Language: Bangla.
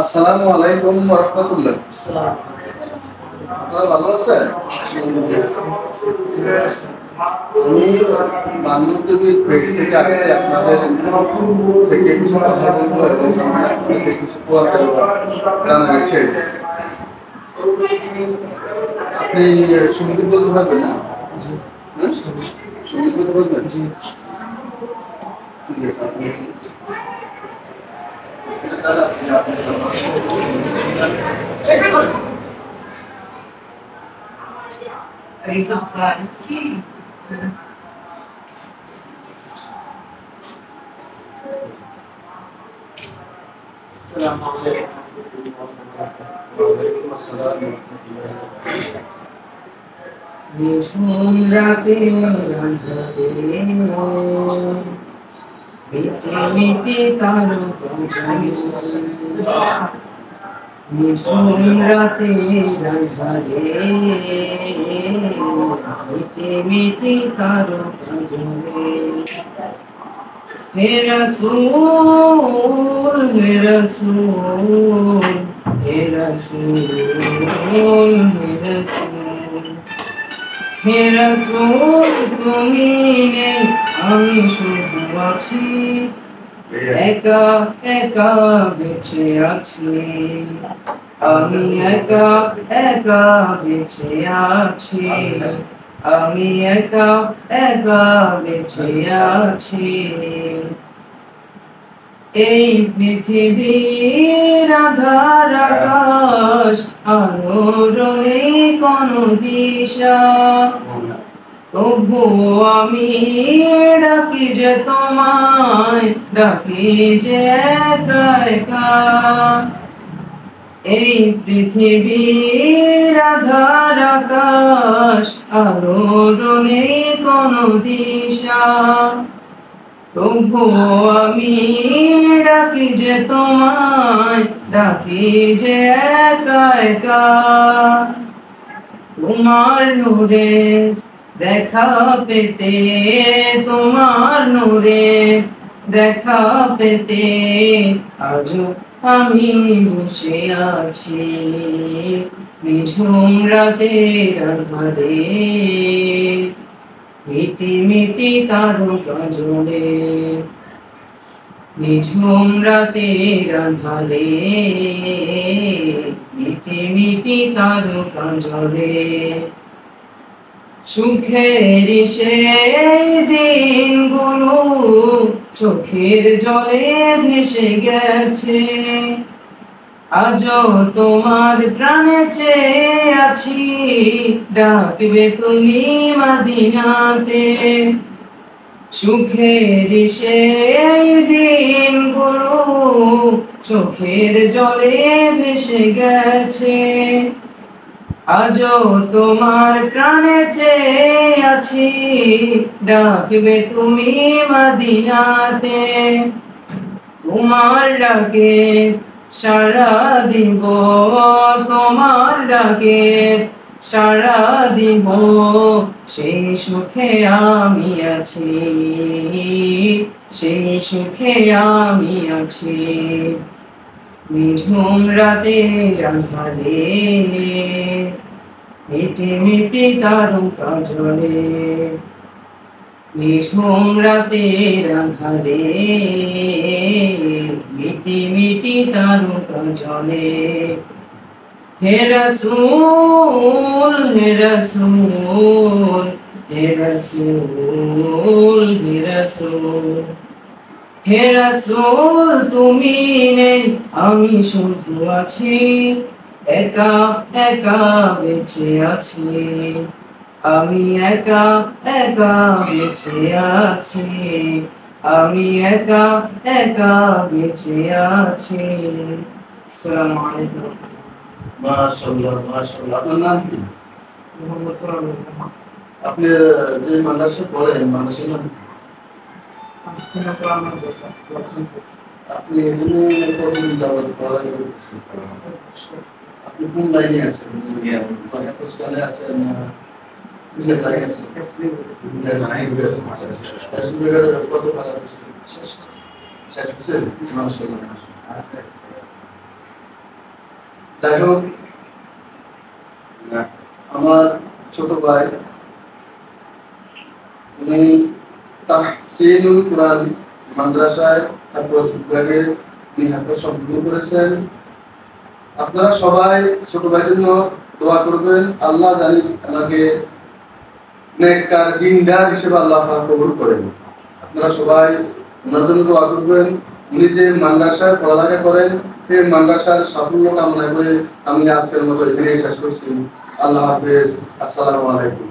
আসসালামু আলাইকুম ওয়া রাহমাতুল্লাহ। আপনারা ভালো আছেন? আমি বান্ধবী পেজ থেকে আসছি, আপনাদের থেকে কিছু কথা বলবো এবং আমি আপনাদের কিছু পুরাতন জানার ইচ্ছে। আপনি সঙ্গীত বলতে পারবেন না? হ্যাঁ, সঙ্গীত বলতে পারবেন? Itu saat ওয়ালাইকুম আসসালাম ওয়া রাহমাতুল্লাহি। নিঝুম রাতে আঁধারে মিটি তারকা নিঝুম রাতে আঁধারে মিটি তারকা জ্বলে। হে রাসূল হে রাসূল হে রাসূল হে রাসূল হে রাসূল তুমি নেই আমি শুধু আছি, একা একা বেঁচে আছি, আমি একা একা বেঁচে আছি, আমি একা একা বেঁচে আছি। এই পৃথিবীর আধার আকাশ আলোর নেই কোনো দিশা, তবুও আমি ডাকি যে তোমায়, ডাকি যে একা একা। এই পৃথিবীর আধার আকাশ আলোর নেই কোনো দিশা, তবুও আমি ডাকি যে তোমায়, ডাকি যে একা একা। তোমার নূরে দেখা পেতে, তোমার নূরে দেখা পেতে আজও আমি বসে আছি নিঝুম রাতের আধারে, মিটি মিটি তারকা জ্বলে। নিঝুম রাতের আঁধারে মিটি মিটি তারকা জ্বলে। সুখের সেই দিনগুলো চোখের জলে ভেসে গেছে, আজও তোমার প্রাণে চেয়ে আছি, ডাকবে তুমি মদিনাতে। সুখের সেই দিনগুলো চোখের জলে ভেসে গেছে, আজও তোমার প্রাণে চেয়ে আছি, ডাকবে তুমি মদিনাতে। তোমার ডাকে সাড়া দিব, তোমার ডাকে সাড়া দিব, সেই সুখে আমি আছি, সেই সুখে আমি আছি। নিঝুম রাতের আঁধারে মিটি মিটি তারকা জ্বলে। নিঝুম রাতের আঁধারে মিটি মিটি তারকা জ্বলে। হে রাসূল হে রাসূল হে রাসূল হে রাসূল হে রাসূল তুমি নেই আমি শুধু আছি, একা একা বেঁচে আছি, আমি একা একা বেঁচে আছি, আমি একা একা বেঁচে আছি। আসসালামু আলাইকুম। মাশাআল্লাহ মাশাআল্লাহ। আপনার নাম কি? মোহাম্মদ রহমান। আপনি যে মাদ্রাসা পড়েন, মাদ্রাসার নাম কি? আপনি এখানে কতদিন যাবত পড়ালেখা করতেছেন? আপনি কোন লাইনে আছেন? পাকিস্তানে আছেন না বিলের লাইনে আছেন? বিলের লাইনে আছেন। কত ভাড়া করছেন? শেষ হচ্ছে? মাশাআল্লাহ মাশাআল্লাহ। যাই হোক, আমার ছোট ভাই উনি তাহসিনুল কুরআন মাদ্রাসায় হাফেজ বিভাগে উনি হাফেজ সম্পূর্ণ করেছেন। আপনারা সবাই ছোট ভাইয়ের জন্য দোয়া করবেন। আল্লাহ জানি আমাকে নেককার দিনদার হিসেবে আল্লাহ পাক কবুল করেন। আপনারা সবাই ওনার জন্য দোয়া করবেন। উনি যে মাদ্রাসায় পড়ালেখা করেন সেই মাদ্রাসার সাফল্য কামনা করে আমি আজকের মতো এখানেই শেষ করছি। আল্লাহ হাফেজ। আসসালামু আলাইকুম।